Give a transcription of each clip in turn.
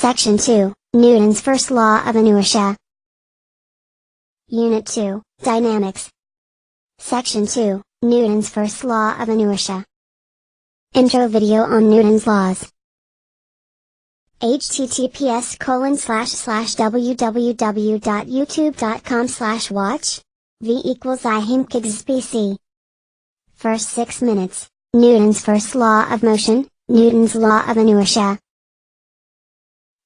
Section 2, Newton's first law of inertia. Unit 2, Dynamics. Section 2, Newton's first law of inertia. Intro video on Newton's laws. https://www.youtube.com/watch v=i/hmkgsbc. First 6 minutes, Newton's first law of motion, Newton's law of inertia.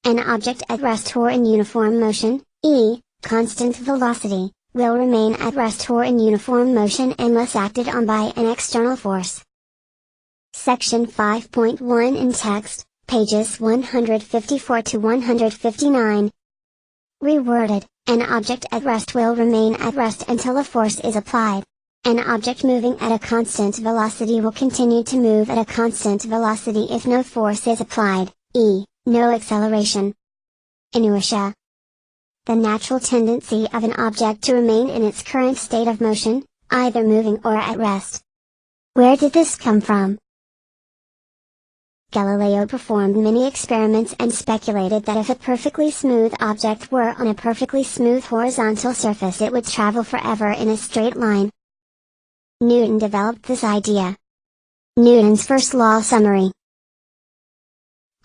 An object at rest or in uniform motion, e, constant velocity, will remain at rest or in uniform motion unless acted on by an external force. Section 5.1 in text, pages 154 to 159. Reworded, an object at rest will remain at rest until a force is applied. An object moving at a constant velocity will continue to move at a constant velocity if no force is applied, e, no acceleration. Inertia. The natural tendency of an object to remain in its current state of motion, either moving or at rest. Where did this come from? Galileo performed many experiments and speculated that if a perfectly smooth object were on a perfectly smooth horizontal surface it would travel forever in a straight line. Newton developed this idea. Newton's first law summary.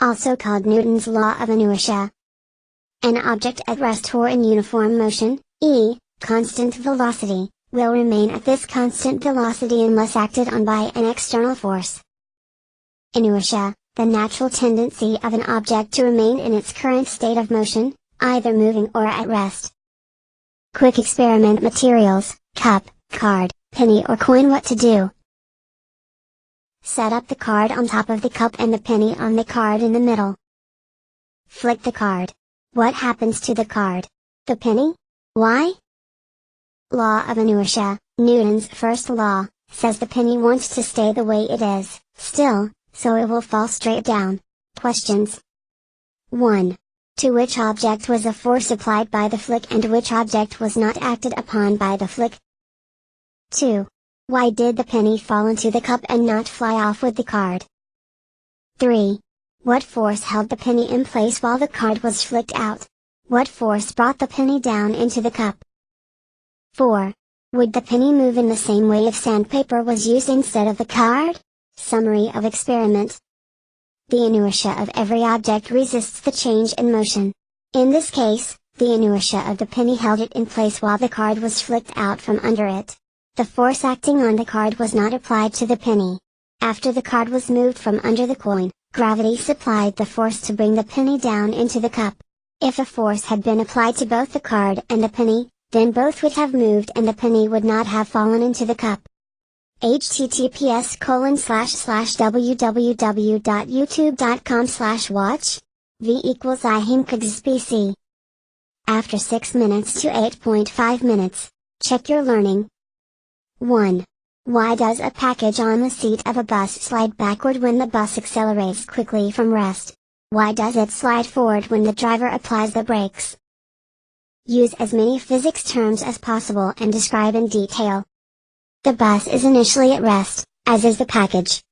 Also called Newton's law of inertia. An object at rest or in uniform motion, e, constant velocity, will remain at this constant velocity unless acted on by an external force. Inertia, the natural tendency of an object to remain in its current state of motion, either moving or at rest. Quick experiment materials, cup, card, penny or coin. What to do? Set up the card on top of the cup and the penny on the card in the middle. Flick the card. What happens to the card? The penny? Why? Law of inertia, Newton's first law, says the penny wants to stay the way it is, still, so it will fall straight down. Questions. 1. To which object was a force applied by the flick and which object was not acted upon by the flick? 2. Why did the penny fall into the cup and not fly off with the card? 3. What force held the penny in place while the card was flicked out? What force brought the penny down into the cup? 4. Would the penny move in the same way if sandpaper was used instead of the card? Summary of experiment. The inertia of every object resists the change in motion. In this case, the inertia of the penny held it in place while the card was flicked out from under it. The force acting on the card was not applied to the penny. After the card was moved from under the coin, gravity supplied the force to bring the penny down into the cup. If a force had been applied to both the card and the penny, then both would have moved and the penny would not have fallen into the cup. https://www.youtube.com/watch v=i/hmkgsbc. After 6 minutes to 8.5 minutes, check your learning. 1. Why does a package on the seat of a bus slide backward when the bus accelerates quickly from rest? Why does it slide forward when the driver applies the brakes? Use as many physics terms as possible and describe in detail. The bus is initially at rest, as is the package.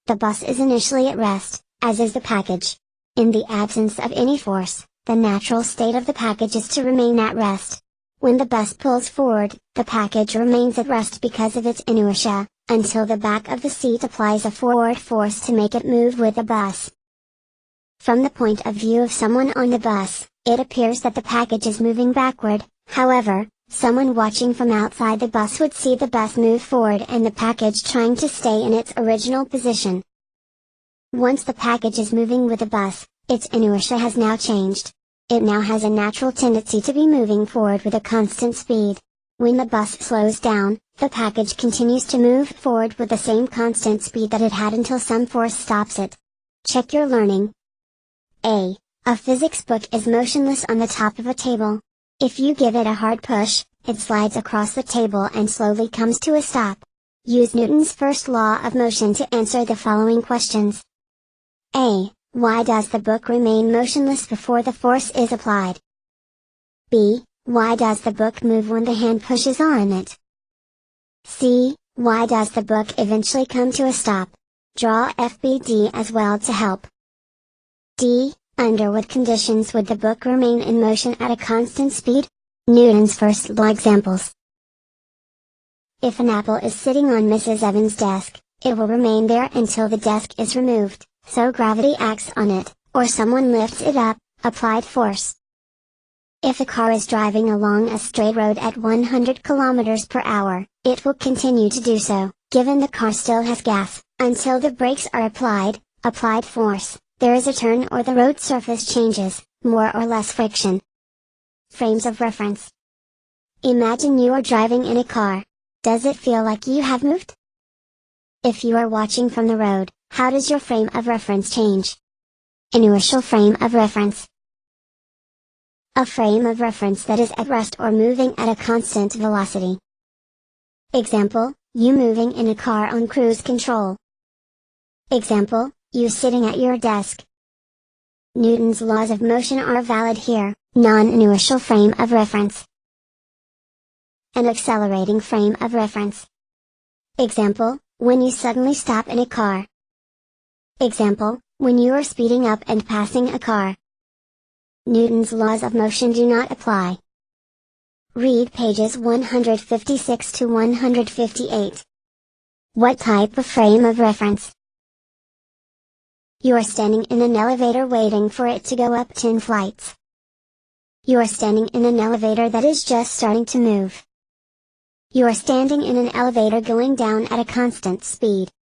The bus is initially at rest, as is the package. In the absence of any force, the natural state of the package is to remain at rest. When the bus pulls forward, the package remains at rest because of its inertia, until the back of the seat applies a forward force to make it move with the bus. From the point of view of someone on the bus, it appears that the package is moving backward. However, someone watching from outside the bus would see the bus move forward and the package trying to stay in its original position. Once the package is moving with the bus, its inertia has now changed. It now has a natural tendency to be moving forward with a constant speed. When the bus slows down, the package continues to move forward with the same constant speed that it had until some force stops it. Check your learning. A physics book is motionless on the top of a table. If you give it a hard push, it slides across the table and slowly comes to a stop. Use Newton's first law of motion to answer the following questions. A. Why does the book remain motionless before the force is applied? B. Why does the book move when the hand pushes on it? C. Why does the book eventually come to a stop? Draw FBD as well to help. D. Under what conditions would the book remain in motion at a constant speed? Newton's first law examples. If an apple is sitting on Mrs. Evans' desk, it will remain there until the desk is removed, so gravity acts on it, or someone lifts it up, applied force. If a car is driving along a straight road at 100 km per hour, it will continue to do so, given the car still has gas, until the brakes are applied force, there is a turn or the road surface changes, more or less friction. Frames of reference. Imagine you are driving in a car. Does it feel like you have moved? If you are watching from the road, how does your frame of reference change? Inertial frame of reference. A frame of reference that is at rest or moving at a constant velocity. Example, you moving in a car on cruise control. Example, you sitting at your desk. Newton's laws of motion are valid here, non-inertial frame of reference. An accelerating frame of reference. Example, when you suddenly stop in a car. Example, when you are speeding up and passing a car. Newton's laws of motion do not apply. Read pages 156 to 158. What type of frame of reference? You are standing in an elevator waiting for it to go up 10 flights. You are standing in an elevator that is just starting to move. You are standing in an elevator going down at a constant speed.